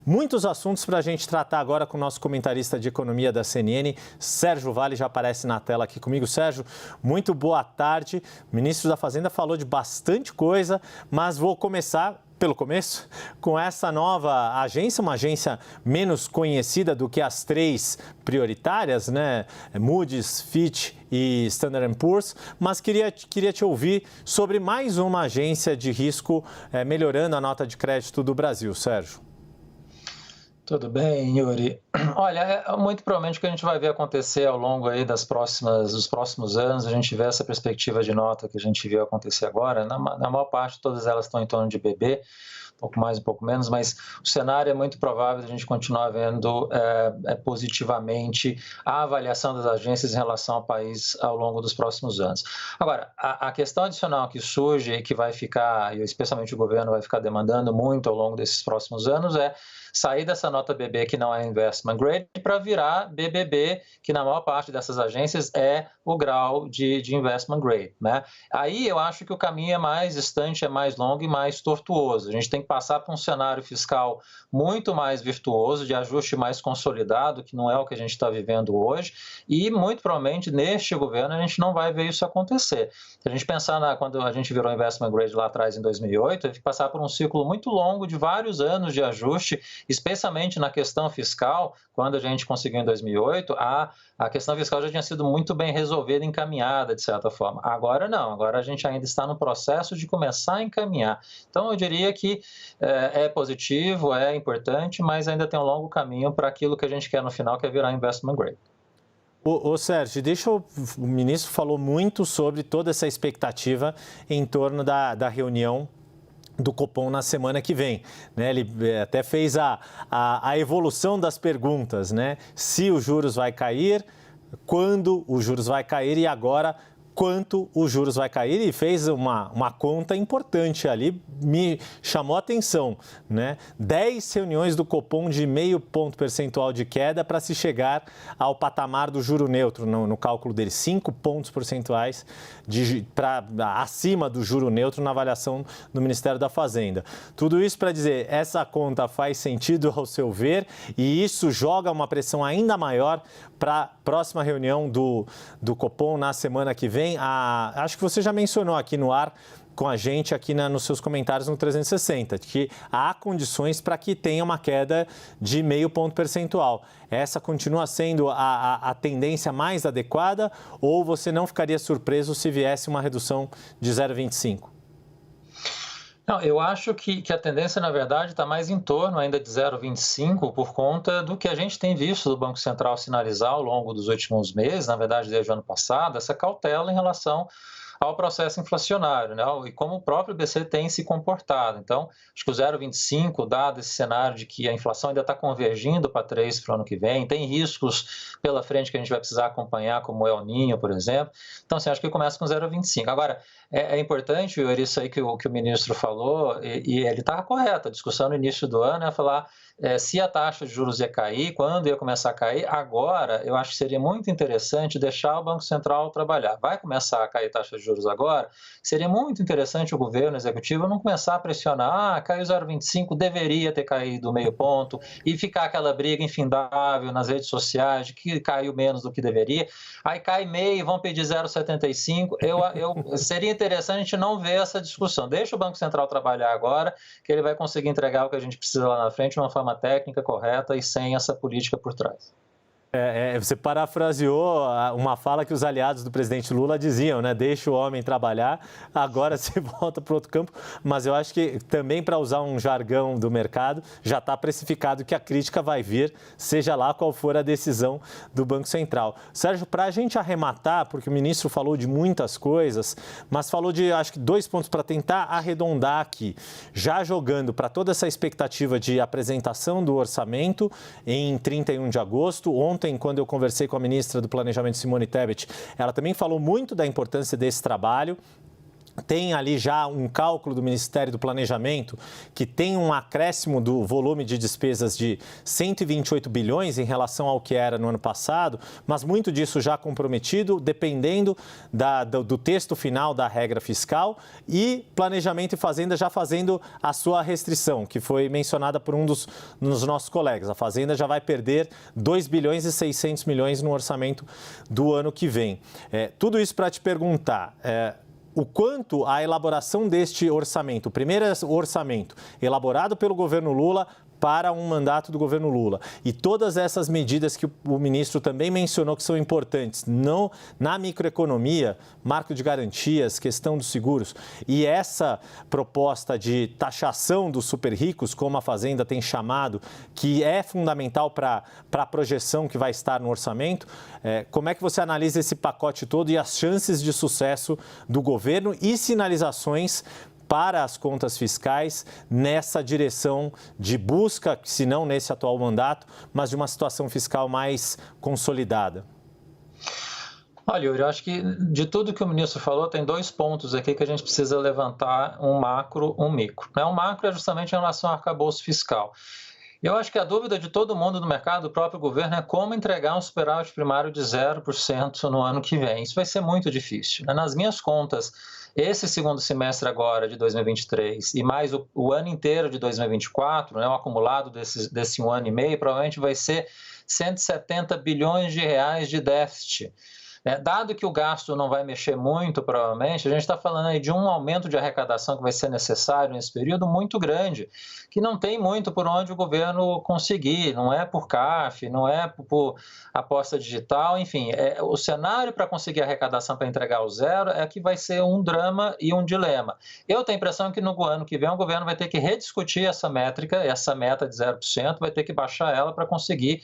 Muitos assuntos para a gente tratar agora com o nosso comentarista de economia da CNN, Sérgio Valli, já aparece na tela aqui comigo. Sérgio, muito boa tarde. O ministro da Fazenda falou de bastante coisa, mas vou começar pelo começo, com essa nova agência, uma agência menos conhecida do que as três prioritárias, né? Moody's, Fitch e Standard & Poor's, mas queria te ouvir sobre mais uma agência de risco melhorando a nota de crédito do Brasil, Sérgio. Tudo bem, Yuri? Olha, muito provavelmente o que a gente vai ver acontecer ao longo aí dos próximos anos, a gente vê essa perspectiva de nota que a gente viu acontecer agora, na maior parte todas elas estão em torno de BB, um pouco mais, um pouco menos, mas o cenário é muito provável de a gente continuar vendo positivamente a avaliação das agências em relação ao país ao longo dos próximos anos. Agora, a questão adicional que surge e que vai ficar, e especialmente o governo vai ficar demandando muito ao longo desses próximos anos é sair dessa nota BB que não é investment grade para virar BBB, que na maior parte dessas agências é o grau de investment grade, né? Aí eu acho que o caminho é mais distante, é mais longo e mais tortuoso. A gente tem que passar por um cenário fiscal muito mais virtuoso, de ajuste mais consolidado, que não é o que a gente está vivendo hoje, e muito provavelmente neste governo a gente não vai ver isso acontecer. Se a gente pensar quando a gente virou investment grade lá atrás em 2008, teve que passar por um ciclo muito longo de vários anos de ajuste, especialmente na questão fiscal. Quando a gente conseguiu em 2008, a questão fiscal já tinha sido muito bem resolvida, encaminhada, de certa forma. Agora não, agora a gente ainda está no processo de começar a encaminhar. Então eu diria que é positivo, é importante, mas ainda tem um longo caminho para aquilo que a gente quer no final, que é virar investment grade. Ô Sérgio, o ministro falou muito sobre toda essa expectativa em torno da reunião do Copom na semana que vem, né? Ele até fez a evolução das perguntas, né? Se os juros vai cair, quando os juros vai cair e agora quanto os juros vai cair, e fez uma conta importante ali, me chamou a atenção, né? 10 reuniões do Copom de 0,5 ponto percentual de queda para se chegar ao patamar do juro neutro, no cálculo dele, 5 pontos percentuais acima do juro neutro na avaliação do Ministério da Fazenda. Tudo isso para dizer, essa conta faz sentido ao seu ver, e isso joga uma pressão ainda maior para a próxima reunião do Copom na semana que vem. Acho que você já mencionou aqui no ar com a gente, aqui nos seus comentários no 360, que há condições para que tenha uma queda de 0,5 ponto percentual. Essa continua sendo a tendência mais adequada, ou você não ficaria surpreso se viesse uma redução de 0,25? Não, eu acho que a tendência, na verdade, está mais em torno ainda de 0,25 por conta do que a gente tem visto do Banco Central sinalizar ao longo dos últimos meses, na verdade, desde o ano passado, essa cautela em relação ao processo inflacionário, né? E como o próprio BC tem se comportado. Então, acho que o 0,25, dado esse cenário de que a inflação ainda está convergindo para 3 para o ano que vem, tem riscos pela frente que a gente vai precisar acompanhar, como o El Niño, por exemplo. Então, assim, acho que começa com 0,25. Agora, é importante, Yuri, isso aí que o ministro falou, e ele estava correto. A discussão no início do ano é falar se a taxa de juros ia cair, quando ia começar a cair. Agora, eu acho que seria muito interessante deixar o Banco Central trabalhar. Vai começar a cair a taxa de juros agora? Seria muito interessante o governo, o executivo, não começar a pressionar, caiu 0,25, deveria ter caído 0,5 ponto, e ficar aquela briga infindável nas redes sociais de que caiu menos do que deveria. Aí cai 0,5, vão pedir 0,75. Seria interessante a gente não ver essa discussão. Deixa o Banco Central trabalhar agora, que ele vai conseguir entregar o que a gente precisa lá na frente de uma forma técnica, correta e sem essa política por trás. Você parafraseou uma fala que os aliados do presidente Lula diziam, né? Deixa o homem trabalhar, agora você volta para outro campo. Mas eu acho que também, para usar um jargão do mercado, já está precificado que a crítica vai vir, seja lá qual for a decisão do Banco Central. Sérgio, para a gente arrematar, porque o ministro falou de muitas coisas, mas falou de, acho que, 2 pontos para tentar arredondar aqui. Já jogando para toda essa expectativa de apresentação do orçamento em 31 de agosto, ontem, quando eu conversei com a ministra do Planejamento, Simone Tebet, ela também falou muito da importância desse trabalho. tem ali já um cálculo do Ministério do Planejamento que tem um acréscimo do volume de despesas de 128 bilhões em relação ao que era no ano passado, mas muito disso já comprometido, dependendo do texto final da regra fiscal, e Planejamento e Fazenda já fazendo a sua restrição, que foi mencionada por um dos nossos colegas. A Fazenda já vai perder 2 bilhões e 600 milhões no orçamento do ano que vem. Tudo isso para te perguntar... o quanto a elaboração deste orçamento, o primeiro orçamento elaborado pelo governo Lula para um mandato do governo Lula, e todas essas medidas que o ministro também mencionou que são importantes na microeconomia, marco de garantias, questão dos seguros, e essa proposta de taxação dos super ricos, como a Fazenda tem chamado, que é fundamental para a projeção que vai estar no orçamento, como é que você analisa esse pacote todo e as chances de sucesso do governo e sinalizações para as contas fiscais nessa direção de busca, se não nesse atual mandato, mas de uma situação fiscal mais consolidada? Olha, Yuri, eu acho que de tudo que o ministro falou, tem 2 pontos aqui que a gente precisa levantar, um macro, um micro. O macro é justamente em relação ao arcabouço fiscal. Eu acho que a dúvida de todo mundo no mercado, do próprio governo, é como entregar um superávit primário de 0% no ano que vem. Isso vai ser muito difícil. Nas minhas contas, esse segundo semestre agora de 2023 e mais o ano inteiro de 2024, o acumulado desse 1 ano e meio, provavelmente vai ser 170 bilhões de reais de déficit. Dado que o gasto não vai mexer muito, provavelmente, a gente está falando aí de um aumento de arrecadação que vai ser necessário nesse período muito grande, que não tem muito por onde o governo conseguir, não é por CAF, não é por aposta digital, enfim, o cenário para conseguir arrecadação para entregar o zero é que vai ser um drama e um dilema. Eu tenho a impressão que no ano que vem o governo vai ter que rediscutir essa métrica, essa meta de 0%, vai ter que baixar ela para conseguir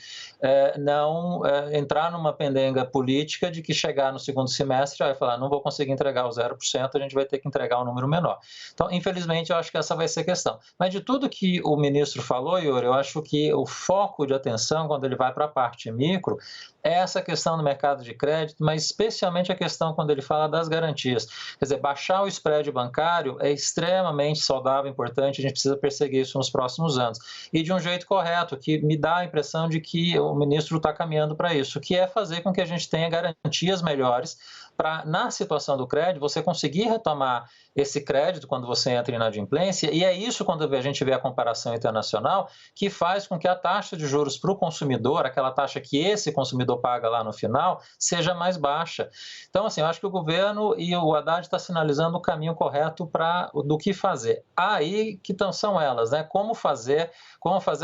não entrar numa pendenga política de que chegar no segundo semestre vai falar, não vou conseguir entregar o 0%, a gente vai ter que entregar um número menor. Então, infelizmente, eu acho que essa vai ser a questão. Mas de tudo que o ministro falou, Yuri, eu acho que o foco de atenção, quando ele vai para a parte micro, é essa questão do mercado de crédito, mas especialmente a questão quando ele fala das garantias. Quer dizer, baixar o spread bancário é extremamente saudável, importante, a gente precisa perseguir isso nos próximos anos. E de um jeito correto, que me dá a impressão de que o ministro está caminhando para isso, que é fazer com que a gente tenha garantias melhores para, na situação do crédito, você conseguir retomar esse crédito quando você entra em inadimplência, e é isso, quando a gente vê a comparação internacional, que faz com que a taxa de juros para o consumidor, aquela taxa que esse consumidor paga lá no final, seja mais baixa. Então, assim, eu acho que o governo e o Haddad estão sinalizando o caminho correto do que fazer. Aí que são elas, como fazer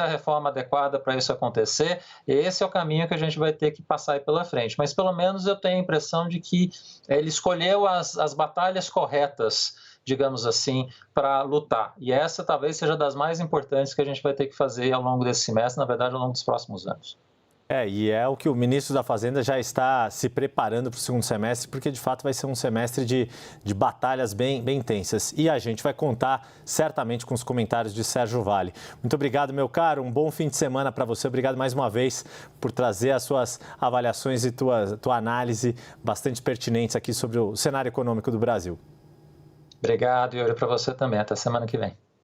a reforma adequada para isso acontecer. Esse é o caminho que a gente vai ter que passar aí pela frente. Mas, pelo menos, eu tenho a impressão de que ele escolheu as batalhas corretas, digamos assim, para lutar. E essa talvez seja das mais importantes que a gente vai ter que fazer ao longo desse semestre, na verdade, ao longo dos próximos anos. E é o que o ministro da Fazenda já está se preparando para o segundo semestre, porque de fato vai ser um semestre de batalhas bem intensas. E a gente vai contar certamente com os comentários de Sérgio Vale. Muito obrigado, meu caro. Um bom fim de semana para você. Obrigado mais uma vez por trazer as suas avaliações e tua análise bastante pertinentes aqui sobre o cenário econômico do Brasil. Obrigado, Yuri, para você também. Até semana que vem.